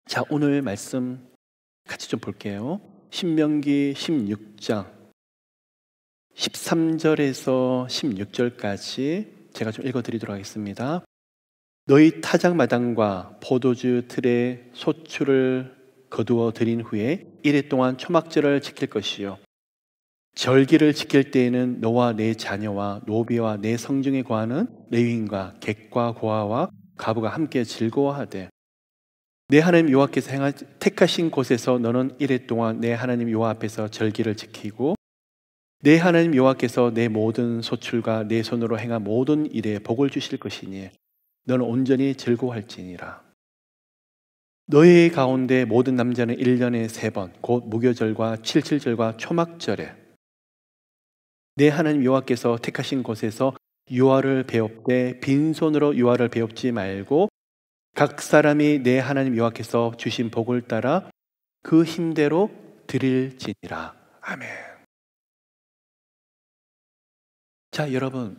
자, 오늘 말씀 같이 좀 볼게요. 신명기 16장 13절에서 16절까지 제가 좀 읽어드리도록 하겠습니다. 너희 타작마당과 포도주 틀에 소출을 거두어 드린 후에 이래 동안 초막절을 지킬 것이요, 절기를 지킬 때에는 너와 내 자녀와 노비와 내 성중에 거하는 레위인과 객과 고아와 가부가 함께 즐거워하되, 내 하나님 여호와께서 택하신 곳에서 너는 이래 동안 내 하나님 여호와 앞에서 절기를 지키고, 내 하나님 여호와께서 내 모든 소출과 내 손으로 행한 모든 일에 복을 주실 것이니 너는 온전히 즐거워할지니라. 너희 가운데 모든 남자는 1년에 3번 곧 무교절과 칠칠절과 초막절에 내 하나님 여호와께서 택하신 곳에서 유아를 배웁되 빈손으로 유아를 배웁지 말고 각 사람이 내 하나님 여호와께서 주신 복을 따라 그 힘대로 드릴지니라. 아멘. 자, 여러분,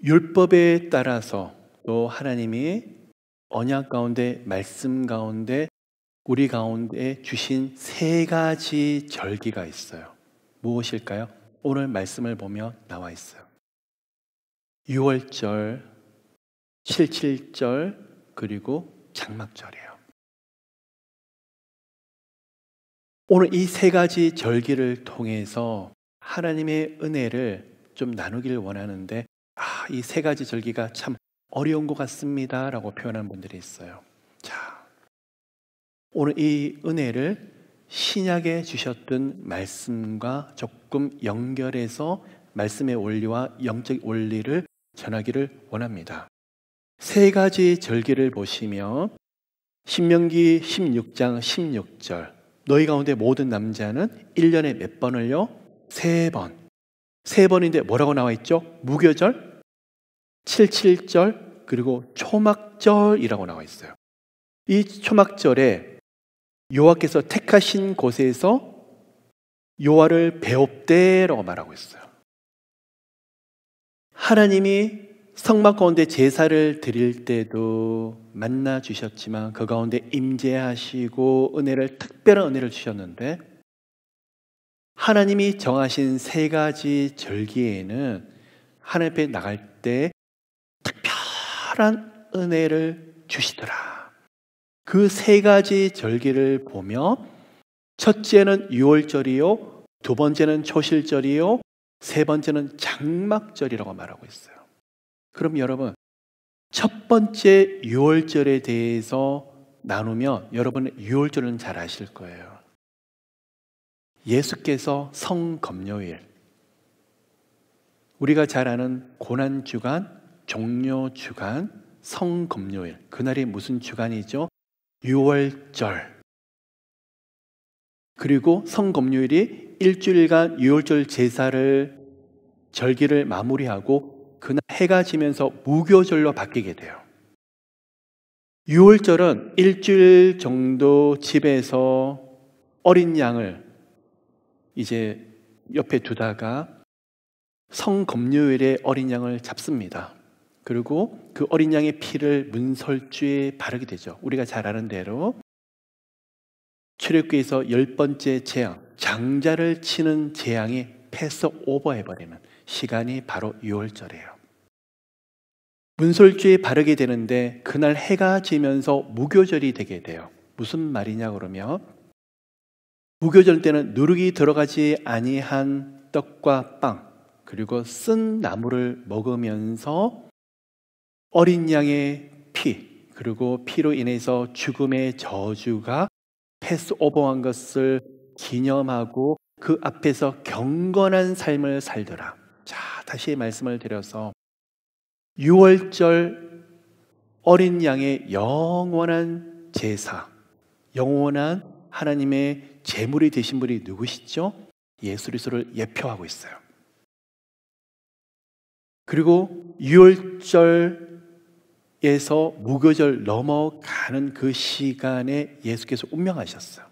율법에 따라서 또 하나님이 언약 가운데, 말씀 가운데, 우리 가운데 주신 3가지 절기가 있어요. 무엇일까요? 오늘 말씀을 보면 나와 있어요. 유월절, 칠칠절, 그리고 장막절이에요. 오늘 이 3가지 절기를 통해서 하나님의 은혜를 좀 나누기를 원하는데, 이 3가지 절기가 참 어려운 것 같습니다 라고 표현하는 분들이 있어요. 자, 오늘 이 은혜를 신약에 주셨던 말씀과 조금 연결해서 말씀의 원리와 영적 원리를 전하기를 원합니다. 3가지 절기를 보시면 신명기 16장 16절, 너희 가운데 모든 남자는 1년에 몇 번을요? 3번. 3번인데 뭐라고 나와 있죠? 무교절, 칠칠절, 그리고 초막절이라고 나와 있어요. 이 초막절에 여호와께서 택하신 곳에서 여호와를 배웁되라고 말하고 있어요. 하나님이 성막 가운데 제사를 드릴 때도 만나 주셨지만 그 가운데 임재하시고 특별한 은혜를 주셨는데, 하나님이 정하신 3가지 절기에는 하나님 앞에 나갈 때 특별한 은혜를 주시더라. 그 3가지 절기를 보며 첫째는 유월절이요, 2번째는 초실절이요, 3번째는 장막절이라고 말하고 있어요. 그럼 여러분, 첫 번째 유월절에 대해서 나누면 여러분은 유월절은 잘 아실 거예요. 예수께서 성검요일, 우리가 잘 아는 고난주간, 종료주간, 성검요일, 그날이 무슨 주간이죠? 유월절. 그리고 성검요일이 일주일간 유월절 제사를, 절기를 마무리하고 그날 해가 지면서 무교절로 바뀌게 돼요. 유월절은 일주일 정도 집에서 어린 양을 이제 옆에 두다가 성검요일에 어린 양을 잡습니다. 그리고 그 어린 양의 피를 문설주에 바르게 되죠. 우리가 잘 아는 대로 출애굽기에서 10번째 재앙, 장자를 치는 재앙이 패스오버 해버리는 시간이 바로 유월절이에요. 문설주에 바르게 되는데 그날 해가 지면서 무교절이 되게 돼요. 무슨 말이냐 그러면, 무교절 때는 누룩이 들어가지 아니한 떡과 빵, 그리고 쓴 나물을 먹으면서 어린 양의 피, 그리고 피로 인해서 죽음의 저주가 패스오버한 것을 기념하고 그 앞에서 경건한 삶을 살더라. 자, 다시 말씀을 드려서 유월절 어린 양의 영원한 제사, 영원한 하나님의 제물이 되신 분이 누구시죠? 예수 그리스도를 예표하고 있어요. 그리고 유월절에서 무교절 넘어가는 그 시간에 예수께서 운명하셨어요.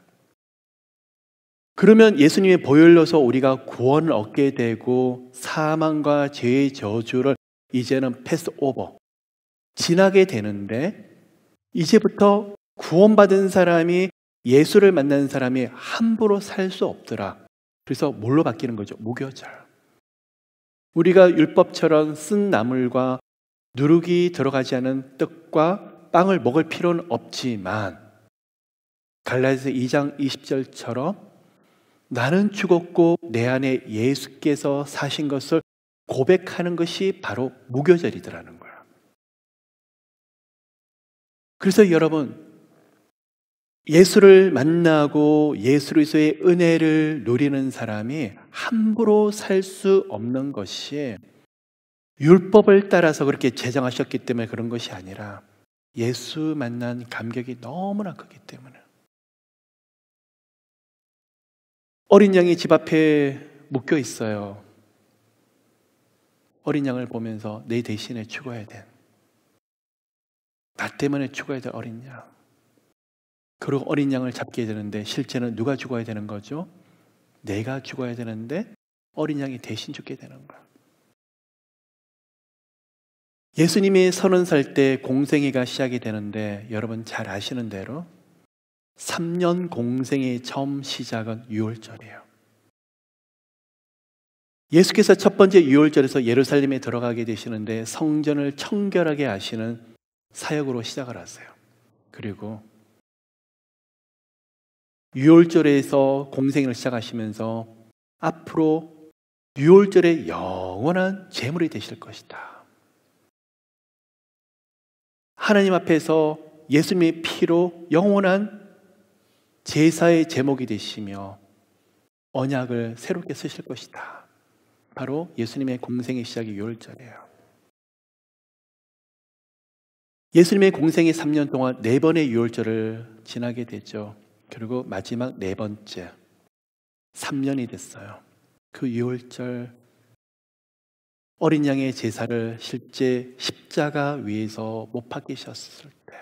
그러면 예수님의 보혈로서 우리가 구원을 얻게 되고 사망과 죄의 저주를 이제는 패스오버, 지나게 되는데, 이제부터 구원받은 사람이 예수를 만난 사람이 함부로 살 수 없더라. 그래서 뭘로 바뀌는 거죠? 무교절. 우리가 율법처럼 쓴 나물과 누룩이 들어가지 않은 떡과 빵을 먹을 필요는 없지만 갈라디아서 2장 20절처럼 나는 죽었고 내 안에 예수께서 사신 것을 고백하는 것이 바로 무교절이더라는 거예요. 그래서 여러분, 예수를 만나고 예수 그리스도의 은혜를 누리는 사람이 함부로 살 수 없는 것이 율법을 따라서 그렇게 제정하셨기 때문에 그런 것이 아니라 예수 만난 감격이 너무나 크기 때문에. 어린 양이 집 앞에 묶여 있어요. 어린 양을 보면서 내 대신에 죽어야 돼. 나 때문에 죽어야 될 어린 양. 그리고 어린 양을 잡게 되는데 실제는 누가 죽어야 되는 거죠? 내가 죽어야 되는데 어린 양이 대신 죽게 되는 거야. 예수님이 30살 때 공생애가 시작이 되는데 여러분 잘 아시는 대로 3년 공생의 처음 시작은 유월절이에요. 예수께서 첫 번째 유월절에서 예루살렘에 들어가게 되시는데 성전을 청결하게 하시는 사역으로 시작을 하세요. 그리고 유월절에서 공생을 시작하시면서 앞으로 유월절의 영원한 제물이 되실 것이다. 하나님 앞에서 예수님의 피로 영원한 제사의 제목이 되시며 언약을 새롭게 쓰실 것이다. 바로 예수님의 공생의 시작이 유월절이에요. 예수님의 공생의 3년 동안 4번의 유월절을 지나게 되죠. 그리고 마지막 4번째 3년이 됐어요. 그 유월절 어린 양의 제사를 실제 십자가 위에서 못 박히셨을 때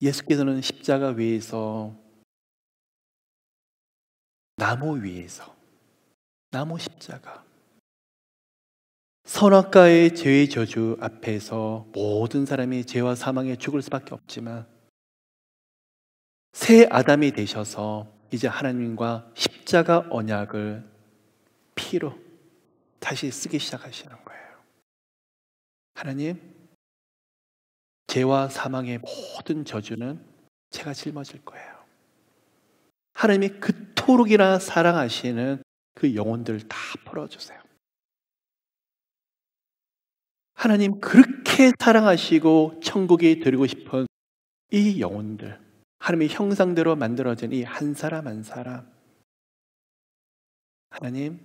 예수께서는 십자가 위에서 나무 위에서 나무 십자가 선악과의 죄의 저주 앞에서 모든 사람이 죄와 사망에 죽을 수밖에 없지만 새 아담이 되셔서 이제 하나님과 십자가 언약을 피로 다시 쓰기 시작하시는 거예요. 하나님, 죄와 사망의 모든 저주는 제가 짊어질 거예요. 하나님이 그토록이나 사랑하시는 그 영혼들 다 풀어주세요. 하나님 그렇게 사랑하시고 천국에 드리고 싶은 이 영혼들, 하나님의 형상대로 만들어진 이 한 사람 한 사람, 하나님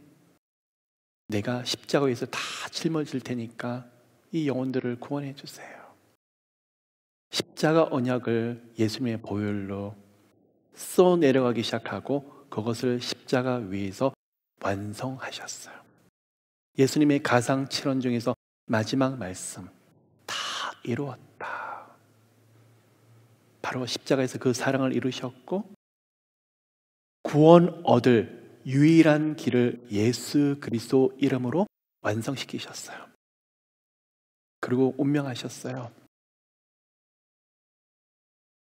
내가 십자가에서 다 짊어질 테니까 이 영혼들을 구원해 주세요. 십자가 언약을 예수님의 보혈로 써 내려가기 시작하고 그것을 십자가 위에서 완성하셨어요. 예수님의 가상 7원 중에서 마지막 말씀, 다 이루었다. 바로 십자가에서 그 사랑을 이루셨고 구원 얻을 유일한 길을 예수 그리스도 이름으로 완성시키셨어요. 그리고 운명하셨어요.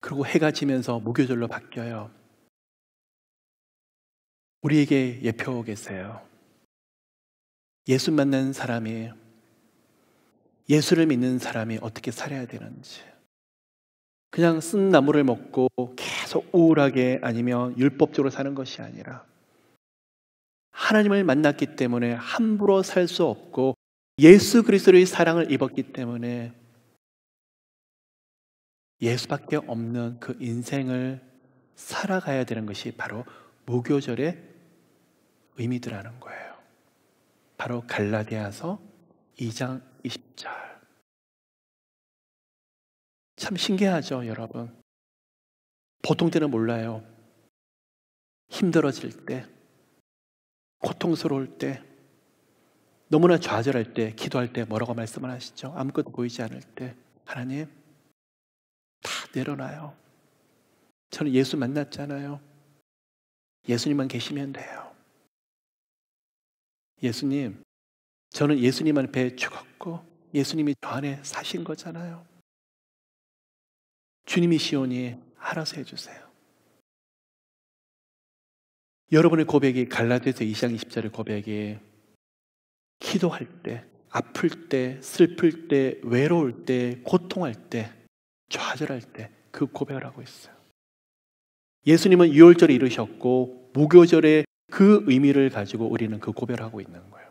그리고 해가 지면서 무교절로 바뀌어요. 우리에게 예표하고 계세요. 예수 만난 사람이, 예수를 믿는 사람이 어떻게 살아야 되는지. 그냥 쓴 나물을 먹고 계속 우울하게 아니면 율법적으로 사는 것이 아니라 하나님을 만났기 때문에 함부로 살 수 없고 예수 그리스도의 사랑을 입었기 때문에 예수밖에 없는 그 인생을 살아가야 되는 것이 바로 무교절의 의미더라는 거예요. 바로 갈라디아서 2장 20절. 참 신기하죠, 여러분. 보통 때는 몰라요. 힘들어질 때, 고통스러울 때, 너무나 좌절할 때, 기도할 때 뭐라고 말씀을 하시죠? 아무것도 보이지 않을 때 하나님 다 내려놔요. 저는 예수 만났잖아요. 예수님만 계시면 돼요. 예수님, 저는 예수님 앞에 죽었고 예수님이 저 안에 사신 거잖아요. 주님이시오니 알아서 해주세요. 여러분의 고백이 갈라디아서 2장 20절의 고백이 기도할 때, 아플 때, 슬플 때, 외로울 때, 고통할 때, 좌절할 때 그 고백을 하고 있어요. 예수님은 유월절에 이루셨고 무교절에 그 의미를 가지고 우리는 그 고백을 하고 있는 거예요.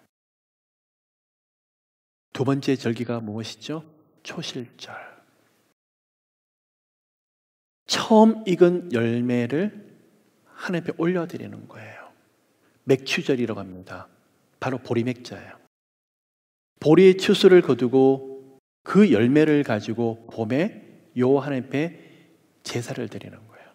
두 번째 절기가 무엇이죠? 초실절. 처음 익은 열매를 하나님 앞에 올려드리는 거예요. 맥추절이라고 합니다. 바로 보리맥자예요. 보리의 추수를 거두고 그 열매를 가지고 봄에 여호와 하나님 앞에 제사를 드리는 거예요.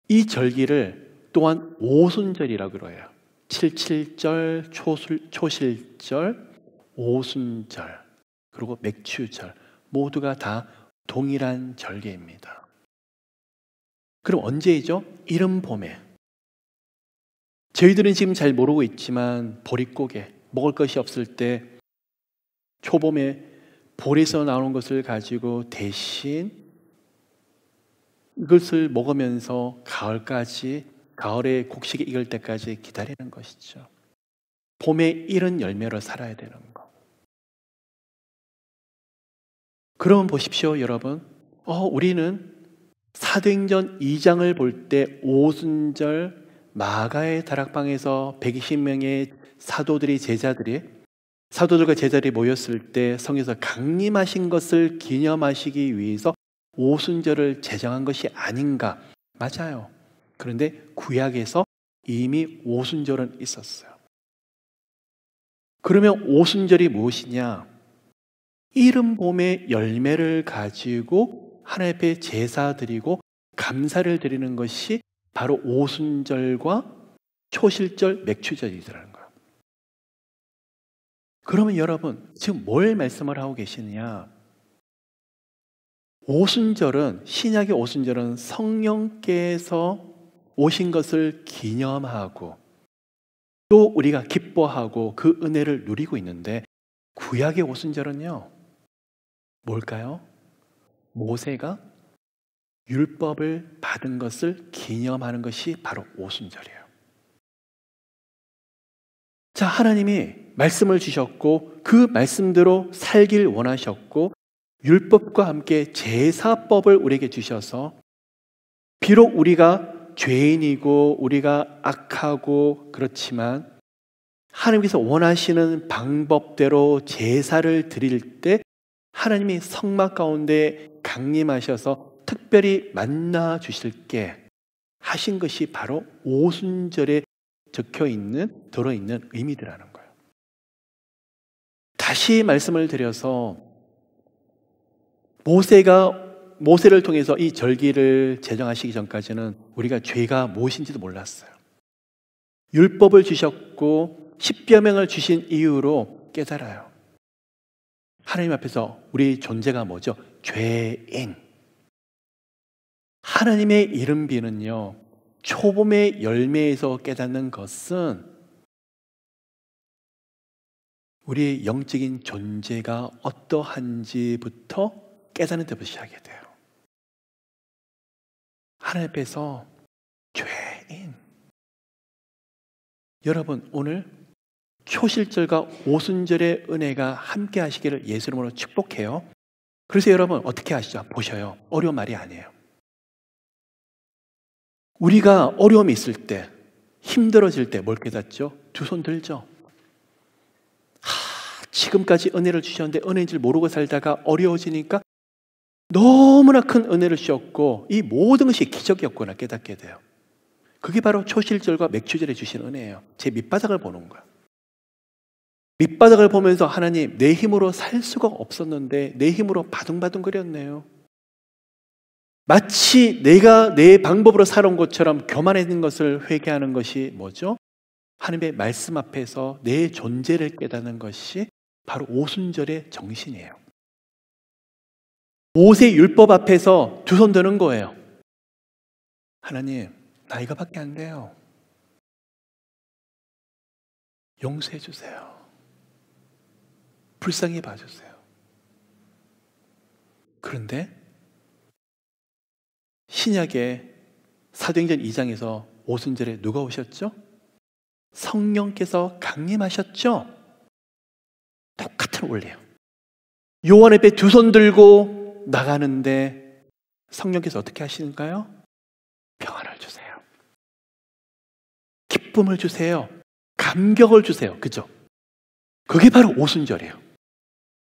이 절기를 또한 오순절이라고 그래요. 칠칠절, 초실절, 오순절, 그리고 맥추절 모두가 다 동일한 절기입니다. 그럼 언제이죠? 이른 봄에. 저희들은 지금 잘 모르고 있지만 보릿고개, 먹을 것이 없을 때 초봄에 볼에서 나오는 것을 가지고 대신 이것을 먹으면서 가을까지, 가을에 곡식이 익을 때까지 기다리는 것이죠. 봄에 이른 열매로 살아야 되는 거. 그러면 보십시오, 여러분. 우리는 사도행전 2장을 볼 때 오순절 마가의 다락방에서 120명의 사도들과 제자들이 모였을 때 성에서 강림하신 것을 기념하시기 위해서 오순절을 제정한 것이 아닌가? 맞아요. 그런데 구약에서 이미 오순절은 있었어요. 그러면 오순절이 무엇이냐? 이른 봄의 열매를 가지고 하나님 앞에 제사 드리고 감사를 드리는 것이 바로 오순절과 초실절, 맥추절이라는 거예요. 그러면 여러분 지금 뭘 말씀을 하고 계시느냐? 오순절은, 신약의 오순절은 성령께서 오신 것을 기념하고 또 우리가 기뻐하고 그 은혜를 누리고 있는데, 구약의 오순절은요 뭘까요? 모세가 율법을 받은 것을 기념하는 것이 바로 오순절이에요. 자, 하나님이 말씀을 주셨고 그 말씀대로 살길 원하셨고 율법과 함께 제사법을 우리에게 주셔서 비록 우리가 죄인이고 우리가 악하고 그렇지만 하나님께서 원하시는 방법대로 제사를 드릴 때 하나님이 성막 가운데 강림하셔서 특별히 만나 주실게 하신 것이 바로 오순절에 들어있는 의미들라는 거예요. 다시 말씀을 드려서 모세를 통해서 이 절기를 제정하시기 전까지는 우리가 죄가 무엇인지도 몰랐어요. 율법을 주셨고 십계명을 주신 이유로 깨달아요. 하나님 앞에서 우리 존재가 뭐죠? 죄인. 하나님의 이름비는요, 초봄의 열매에서 깨닫는 것은 우리의 영적인 존재가 어떠한지부터 깨닫는 데부터 시작이 돼요. 하나님 앞에서 죄인. 여러분, 오늘 초실절과 오순절의 은혜가 함께 하시기를 예수 이름으로 축복해요. 그래서 여러분 어떻게 하시죠? 보셔요. 어려운 말이 아니에요. 우리가 어려움이 있을 때, 힘들어질 때 뭘 깨닫죠? 두 손 들죠. 지금까지 은혜를 주셨는데 은혜인 줄 모르고 살다가 어려워지니까 너무나 큰 은혜를 주셨고 이 모든 것이 기적이었구나 깨닫게 돼요. 그게 바로 초실절과 맥추절에 주신 은혜예요. 제 밑바닥을 보는 거예요. 밑바닥을 보면서 하나님, 내 힘으로 살 수가 없었는데 내 힘으로 바둥바둥거렸네요. 마치 내가 내 방법으로 살아온 것처럼 교만해진 것을 회개하는 것이 뭐죠? 하나님의 말씀 앞에서 내 존재를 깨닫는 것이 바로 오순절의 정신이에요. 모세 율법 앞에서 두 손 드는 거예요. 하나님, 나 이거밖에 안 돼요. 용서해 주세요. 불쌍히 봐주세요. 그런데 신약의 사도행전 2장에서 오순절에 누가 오셨죠? 성령께서 강림하셨죠? 똑같은 원리예요. 요한 앞에 두 손 들고 나가는데 성령께서 어떻게 하시는가요? 평안을 주세요. 기쁨을 주세요. 감격을 주세요. 그죠? 그게 바로 오순절이에요.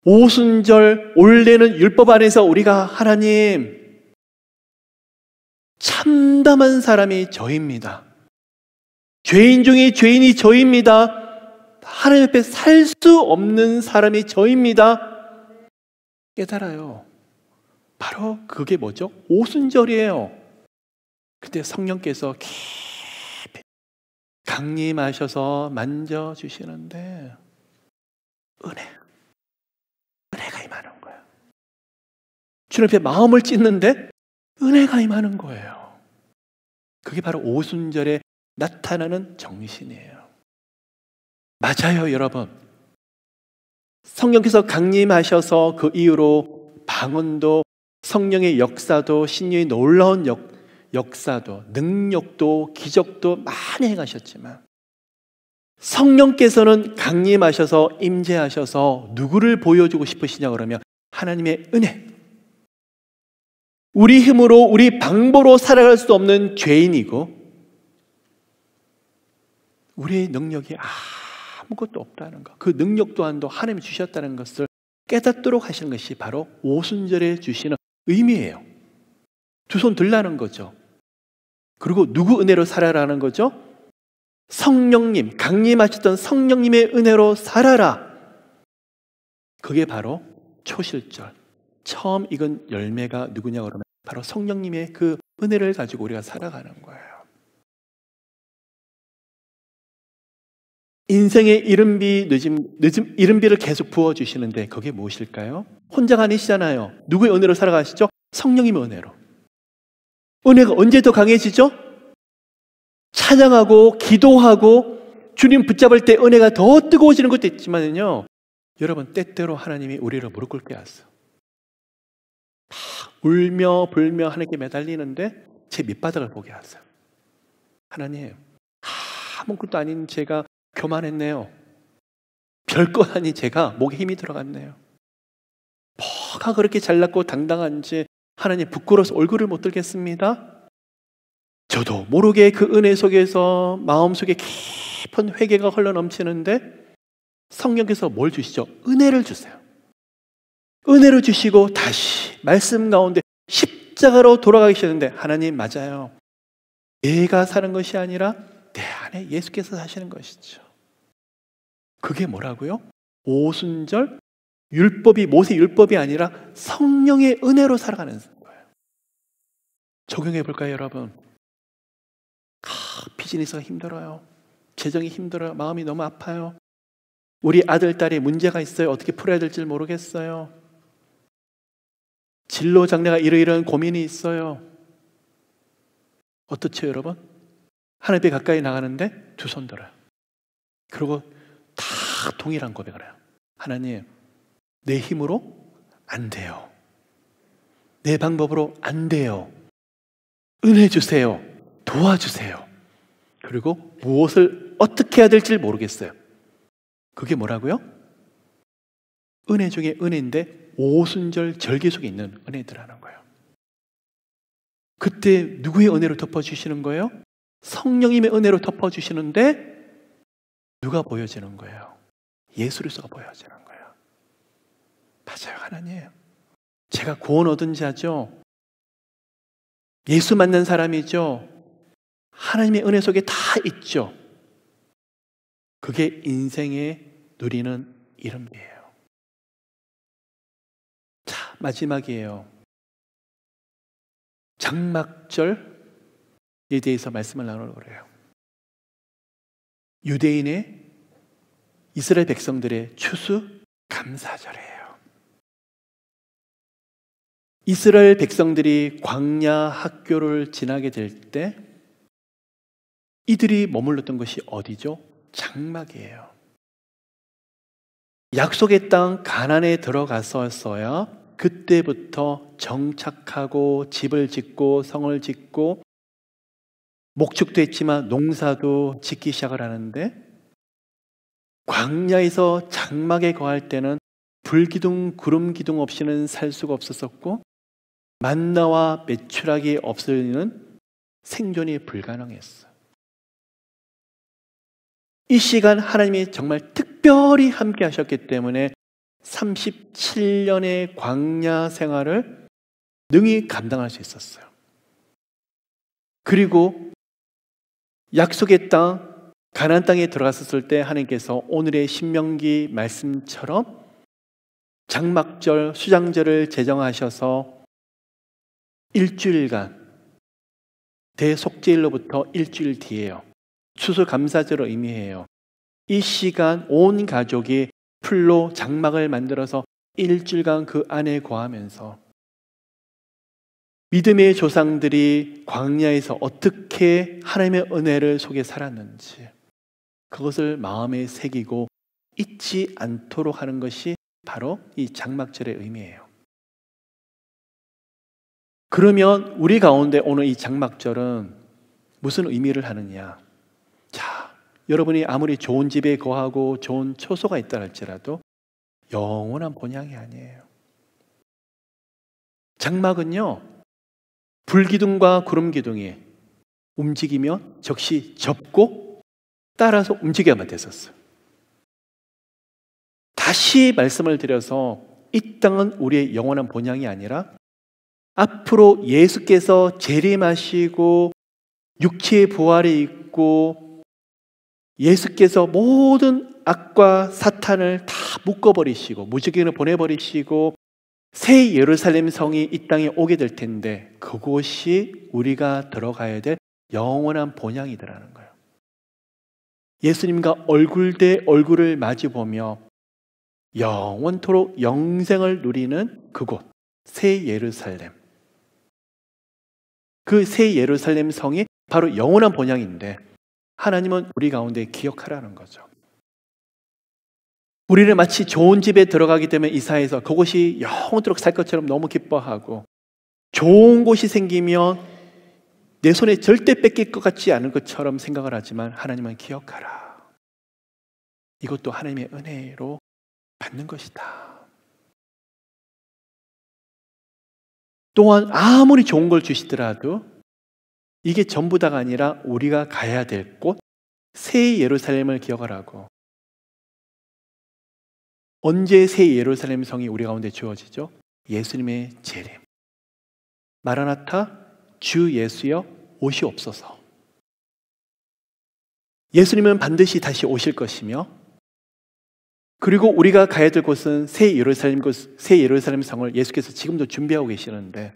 오순절, 원래는 율법 안에서 우리가 하나님, 참담한 사람이 저입니다. 죄인 중에 죄인이 저입니다. 하나님 앞에 살 수 없는 사람이 저입니다. 깨달아요. 바로 그게 뭐죠? 오순절이에요. 그때 성령께서 깊이 강림하셔서 만져주시는데 은혜가 임하는 거예요. 주님 앞에 마음을 찢는데 은혜가 임하는 거예요. 그게 바로 오순절에 나타나는 정신이에요. 맞아요, 여러분. 성령께서 강림하셔서 그 이후로 방언도, 성령의 역사도, 신령의 놀라운 역사도, 능력도, 기적도 많이 행하셨지만 성령께서는 강림하셔서 임재하셔서 누구를 보여주고 싶으시냐 그러면 하나님의 은혜. 우리 힘으로, 우리 방법으로 살아갈 수 없는 죄인이고 우리의 능력이 아무것도 없다는 것, 그 능력 또한도 하나님이 주셨다는 것을 깨닫도록 하시는 것이 바로 오순절에 주시는 의미예요. 두 손 들라는 거죠. 그리고 누구 은혜로 살아라는 거죠? 성령님, 강림하셨던 성령님의 은혜로 살아라. 그게 바로 초실절, 처음 익은 열매가 누구냐 그러면 바로 성령님의 그 은혜를 가지고 우리가 살아가는 거예요. 인생의 이른비를 계속 부어주시는데 그게 무엇일까요? 혼자가 아니시잖아요. 누구의 은혜로 살아가시죠? 성령님의 은혜로. 은혜가 언제 더 강해지죠? 찬양하고 기도하고 주님 붙잡을 때 은혜가 더 뜨거워지는 것도 있지만요, 여러분 때때로 하나님이 우리를 무릎 꿇게 하세요. 울며 불며 하나님께 매달리는데 제 밑바닥을 보게 하세요. 하나님, 아무것도 아닌 제가 교만했네요. 별것 아닌 제가 목에 힘이 들어갔네요. 뭐가 그렇게 잘났고 당당한지 하나님 부끄러워서 얼굴을 못 들겠습니다. 저도 모르게 그 은혜 속에서 마음속에 깊은 회개가 흘러넘치는데 성령께서 뭘 주시죠? 은혜를 주세요. 은혜를 주시고 다시 말씀 가운데 십자가로 돌아가시는데 하나님 맞아요. 내가 사는 것이 아니라 내 안에 예수께서 사시는 것이죠. 그게 뭐라고요? 오순절 율법이 모세 율법이 아니라 성령의 은혜로 살아가는 거예요. 적용해 볼까요, 여러분? 비즈니스가 힘들어요. 재정이 힘들어요. 마음이 너무 아파요. 우리 아들, 딸이 문제가 있어요. 어떻게 풀어야 될지 모르겠어요. 진로 장래가 이러이러한 고민이 있어요. 어떻죠, 여러분? 하나님 앞에 가까이 나가는데 두 손 들어요. 그리고 다 동일한 고백을 해요. 하나님, 내 힘으로 안 돼요. 내 방법으로 안 돼요. 은혜 주세요. 도와주세요. 그리고 무엇을 어떻게 해야 될지 모르겠어요. 그게 뭐라고요? 은혜 중에 은혜인데 오순절 절기 속에 있는 은혜들하는 거예요. 그때 누구의 은혜로 덮어주시는 거예요? 성령님의 은혜로 덮어주시는데 누가 보여지는 거예요? 예수 그리스도가 보여지는 거예요. 맞아요, 하나님. 제가 구원 얻은 자죠. 예수 만난 사람이죠. 하나님의 은혜 속에 다 있죠. 그게 인생에 누리는 이름이에요. 자, 마지막이에요. 장막절에 대해서 말씀을 나누려고 그래요. 유대인의 이스라엘 백성들의 추수 감사절이에요. 이스라엘 백성들이 광야 학교를 지나게 될 때 이들이 머물렀던 것이 어디죠? 장막이에요. 약속의 땅 가나안에 들어갔어야 그때부터 정착하고 집을 짓고 성을 짓고 목축도 했지만 농사도 짓기 시작을 하는데, 광야에서 장막에 거할 때는 불기둥 구름기둥 없이는 살 수가 없었었고, 만나와 메추라기 없으면 생존이 불가능했어요. 이 시간 하나님이 정말 특별히 함께 하셨기 때문에 37년의 광야 생활을 능히 감당할 수 있었어요. 그리고 약속의 땅, 가나안 땅에 들어갔었을 때 하나님께서 오늘의 신명기 말씀처럼 장막절, 수장절을 제정하셔서 일주일간, 대속죄일로부터 일주일 뒤에요, 추수감사절을 의미해요. 이 시간 온 가족이 풀로 장막을 만들어서 일주일간 그 안에 거하면서 믿음의 조상들이 광야에서 어떻게 하나님의 은혜를 속에 살았는지 그것을 마음에 새기고 잊지 않도록 하는 것이 바로 이 장막절의 의미예요. 그러면 우리 가운데 오늘 이 장막절은 무슨 의미를 하느냐? 자, 여러분이 아무리 좋은 집에 거하고 좋은 초소가 있다 할지라도 영원한 본향이 아니에요. 장막은요, 불기둥과 구름기둥이 움직이면 즉시 접고 따라서 움직여야만 됐었어요. 다시 말씀을 드려서 이 땅은 우리의 영원한 본향이 아니라 앞으로 예수께서 재림하시고 육체의 부활이 있고 예수께서 모든 악과 사탄을 다 묶어버리시고 무지개를 보내버리시고 새 예루살렘 성이 이 땅에 오게 될 텐데 그곳이 우리가 들어가야 될 영원한 본향이더라는 거예요. 예수님과 얼굴 대 얼굴을 마주보며 영원토록 영생을 누리는 그곳, 새 예루살렘. 그 새 예루살렘 성이 바로 영원한 본향인데 하나님은 우리 가운데 기억하라는 거죠. 우리는 마치 좋은 집에 들어가기 때문에 이사해서 그곳이 영원토록 살 것처럼 너무 기뻐하고, 좋은 곳이 생기면 내 손에 절대 뺏길 것 같지 않은 것처럼 생각을 하지만 하나님은 기억하라. 이것도 하나님의 은혜로 받는 것이다. 또한 아무리 좋은 걸 주시더라도 이게 전부 다가 아니라 우리가 가야 될 곳, 새 예루살렘을 기억하라고. 언제 새 예루살렘 성이 우리 가운데 주어지죠? 예수님의 재림. 마라나타, 주 예수여 오시옵소서. 예수님은 반드시 다시 오실 것이며, 그리고 우리가 가야 될 곳은 새 예루살렘 성을 예수께서 지금도 준비하고 계시는데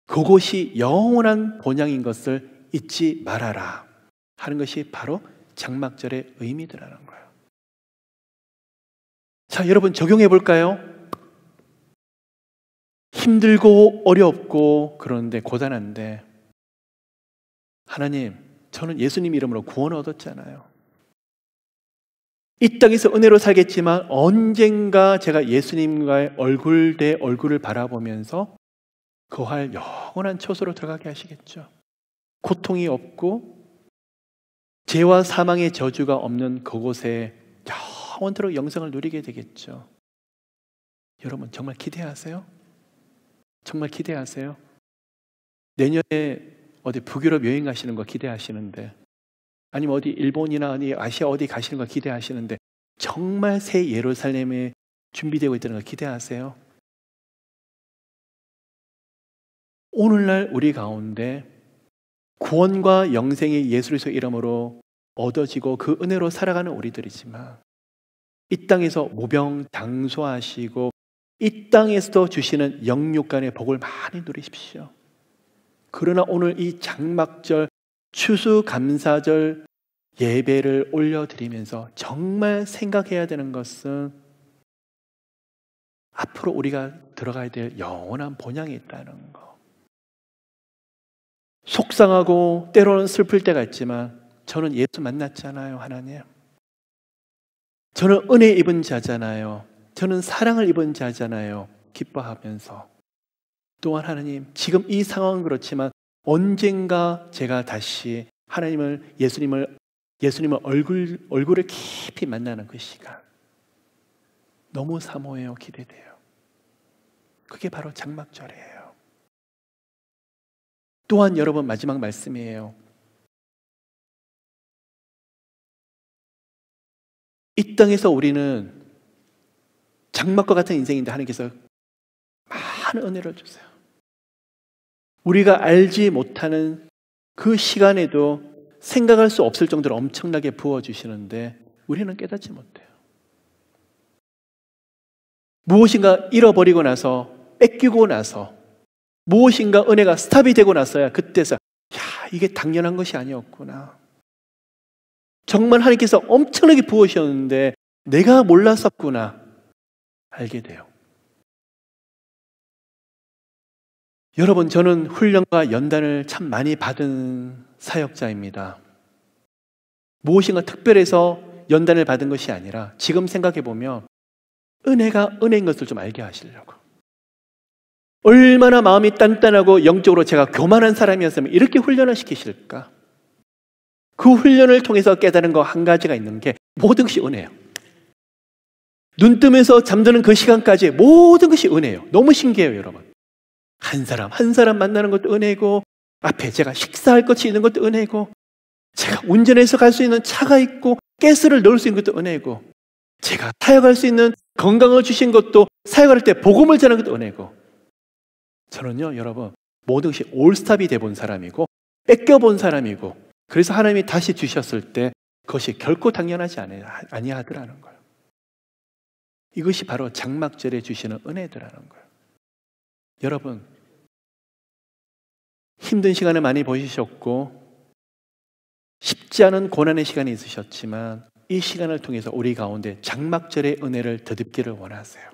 그곳이 영원한 본향인 것을 잊지 말아라 하는 것이 바로 장막절의 의미더라는 거예요. 자, 여러분 적용해 볼까요? 힘들고 어렵고 그런데 고단한데, 하나님, 저는 예수님 이름으로 구원을 얻었잖아요. 이 땅에서 은혜로 살겠지만 언젠가 제가 예수님과의 얼굴 대 얼굴을 바라보면서 거할 영원한 처소로 들어가게 하시겠죠. 고통이 없고 죄와 사망의 저주가 없는 그곳에 영원토록 영생을 누리게 되겠죠. 여러분 정말 기대하세요? 정말 기대하세요? 내년에 어디 북유럽 여행 가시는 거 기대하시는데, 아니면 어디 일본이나 어디 아시아 어디 가시는 거 기대하시는데 정말 새 예루살렘에 준비되고 있다는 거 기대하세요? 오늘날 우리 가운데 구원과 영생이 예수 그리스도 이름으로 얻어지고 그 은혜로 살아가는 우리들이지만, 이 땅에서 무병장수하시고 이 땅에서도 주시는 영육간의 복을 많이 누리십시오. 그러나 오늘 이 장막절 추수감사절 예배를 올려드리면서 정말 생각해야 되는 것은 앞으로 우리가 들어가야 될 영원한 본향이 있다는 거. 속상하고 때로는 슬플 때가 있지만 저는 예수 만났잖아요. 하나님, 저는 은혜 입은 자잖아요. 저는 사랑을 입은 자잖아요. 기뻐하면서. 또한 하나님, 지금 이 상황은 그렇지만 언젠가 제가 다시 하나님을, 예수님을 얼굴을 깊이 만나는 그 시간. 너무 사모해요. 기대돼요. 그게 바로 장막절이에요. 또한 여러분, 마지막 말씀이에요. 이 땅에서 우리는 장막과 같은 인생인데 하나님께서 많은 은혜를 주세요. 우리가 알지 못하는 그 시간에도 생각할 수 없을 정도로 엄청나게 부어주시는데 우리는 깨닫지 못해요. 무엇인가 잃어버리고 나서, 뺏기고 나서, 무엇인가 은혜가 스탑이 되고 나서야 그때서 이게 당연한 것이 아니었구나. 정말 하나님께서 엄청나게 부으셨는데 내가 몰랐었구나 알게 돼요. 여러분, 저는 훈련과 연단을 참 많이 받은 사역자입니다. 무엇인가 특별해서 연단을 받은 것이 아니라 지금 생각해 보면 은혜가 은혜인 것을 좀 알게 하시려고. 얼마나 마음이 단단하고 영적으로 제가 교만한 사람이었으면 이렇게 훈련을 시키실까? 그 훈련을 통해서 깨달은 거 한 가지가 있는 게 모든 것이 은혜예요. 눈 뜨면서 잠드는 그 시간까지 모든 것이 은혜예요. 너무 신기해요, 여러분. 한 사람 한 사람 만나는 것도 은혜고, 앞에 제가 식사할 것이 있는 것도 은혜고, 제가 운전해서 갈 수 있는 차가 있고 가스를 넣을 수 있는 것도 은혜고, 제가 사역할 수 있는 건강을 주신 것도, 사역할 때 복음을 전하는 것도 은혜고. 저는요, 여러분, 모든 것이 올스탑이 돼본 사람이고 뺏겨본 사람이고, 그래서 하나님이 다시 주셨을 때 그것이 결코 당연하지 아니하더라는 거예요. 이것이 바로 장막절에 주시는 은혜더라는 거예요. 여러분, 힘든 시간을 많이 보시셨고 쉽지 않은 고난의 시간이 있으셨지만 이 시간을 통해서 우리 가운데 장막절의 은혜를 덧입기를 원하세요.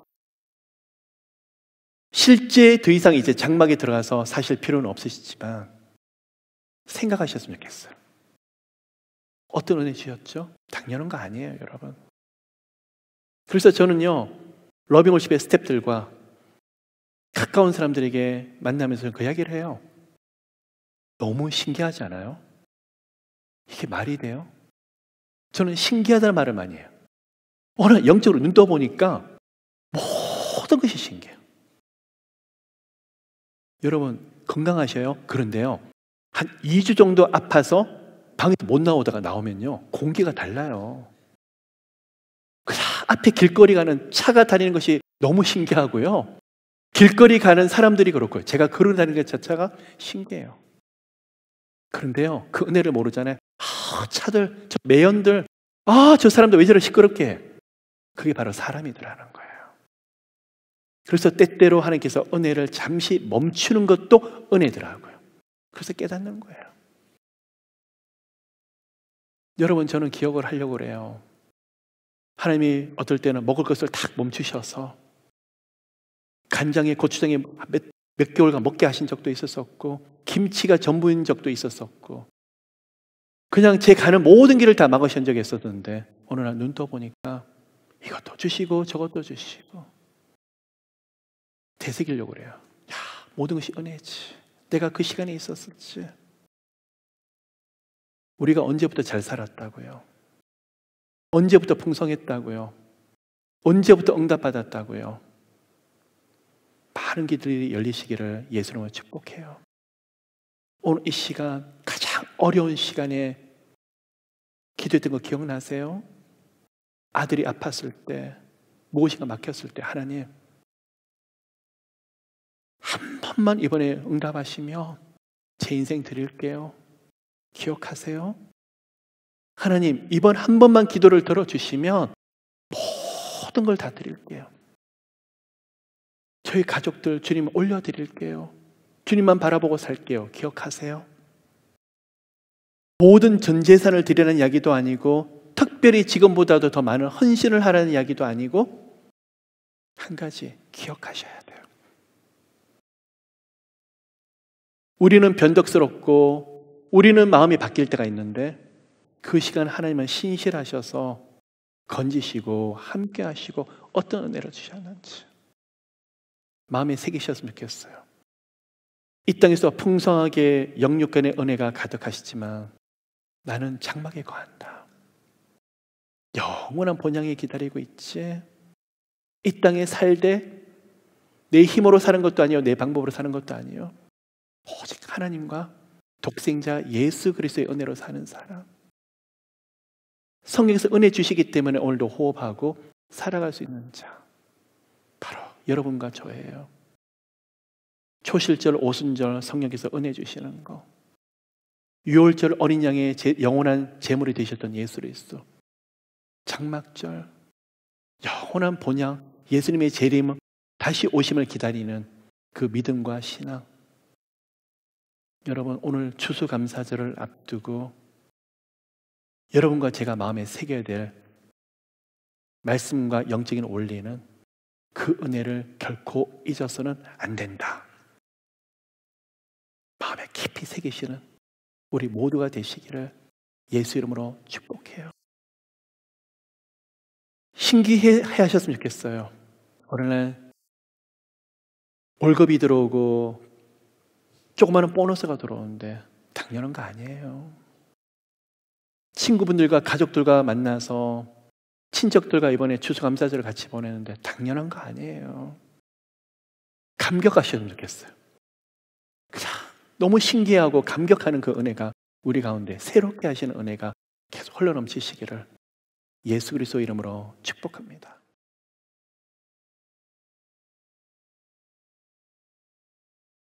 실제 더 이상 이제 장막에 들어가서 사실 필요는 없으시지만 생각하셨으면 좋겠어요. 어떤 은혜 주셨죠? 당연한 거 아니에요, 여러분. 그래서 저는요, 러빙월십의 스태프들과 가까운 사람들에게 만나면서 그 이야기를 해요. 너무 신기하지 않아요? 이게 말이 돼요? 저는 신기하다는 말을 많이 해요. 오늘 영적으로 눈 떠보니까 모든 것이 신기해요. 여러분, 건강하셔요? 그런데요, 한 2주 정도 아파서 방에서 못 나오다가 나오면요, 공기가 달라요. 그냥 앞에 길거리 가는 차가 다니는 것이 너무 신기하고요, 길거리 가는 사람들이 그렇고요, 제가 걸어 다니는 것 자체가 신기해요. 그런데요, 그 은혜를 모르잖아요. 차들, 저 매연들, 저 사람들 왜 저렇게 시끄럽게 해? 그게 바로 사람이더라는 거예요. 그래서 때때로 하나님께서 은혜를 잠시 멈추는 것도 은혜더라고요. 그래서 깨닫는 거예요. 여러분, 저는 기억을 하려고 그래요. 하나님이 어떨 때는 먹을 것을 탁 멈추셔서 간장에 고추장에 몇 개월간 먹게 하신 적도 있었었고, 김치가 전부인 적도 있었었고, 그냥 제 가는 모든 길을 다 막으신 적이 있었는데 어느 날 눈 떠보니까 이것도 주시고 저것도 주시고 되새기려고 그래요. 모든 것이 은혜지. 내가 그 시간에 있었었지. 우리가 언제부터 잘 살았다고요? 언제부터 풍성했다고요? 언제부터 응답받았다고요? 많은 길들이 열리시기를 예수님을 축복해요. 오늘 이 시간, 가장 어려운 시간에 기도했던 거 기억나세요? 아들이 아팠을 때, 무엇인가 막혔을 때 하나님 한 번만 이번에 응답하시며 제 인생 드릴게요. 기억하세요? 하나님, 이번 한 번만 기도를 들어주시면 모든 걸 다 드릴게요. 저희 가족들 주님 올려드릴게요. 주님만 바라보고 살게요. 기억하세요? 모든 전 재산을 드리라는 이야기도 아니고, 특별히 지금보다도 더 많은 헌신을 하라는 이야기도 아니고, 한 가지 기억하셔야 돼요. 우리는 변덕스럽고 우리는 마음이 바뀔 때가 있는데 그 시간 하나님은 신실하셔서 건지시고 함께 하시고 어떤 은혜를 주셨는지 마음에 새기셨으면 좋겠어요. 이 땅에서 풍성하게 영육간의 은혜가 가득하시지만 나는 장막에 거한다. 영원한 본향에 기다리고 있지. 이 땅에 살되 내 힘으로 사는 것도 아니요, 내 방법으로 사는 것도 아니요, 오직 하나님과 독생자 예수 그리스도의 은혜로 사는 사람. 성경에서 은혜 주시기 때문에 오늘도 호흡하고 살아갈 수 있는 자, 바로 여러분과 저예요. 초실절, 오순절 성령께서 은혜 주시는 거, 유월절 어린 양의 영원한 제물이 되셨던 예수 그리스도, 장막절 영원한 본향 예수님의 재림 다시 오심을 기다리는 그 믿음과 신앙. 여러분, 오늘 추수감사절을 앞두고 여러분과 제가 마음에 새겨야 될 말씀과 영적인 원리는 그 은혜를 결코 잊어서는 안 된다. 마음에 깊이 새기시는 우리 모두가 되시기를 예수 이름으로 축복해요. 신기해 하셨으면 좋겠어요. 오늘날 월급이 들어오고 조그마한 보너스가 들어오는데 당연한 거 아니에요. 친구분들과 가족들과 만나서 친척들과 이번에 추수감사절을 같이 보내는데 당연한 거 아니에요. 감격하셨으면 좋겠어요. 그냥 너무 신기하고 감격하는 그 은혜가 우리 가운데 새롭게 하시는 은혜가 계속 흘러넘치시기를 예수 그리스도 이름으로 축복합니다.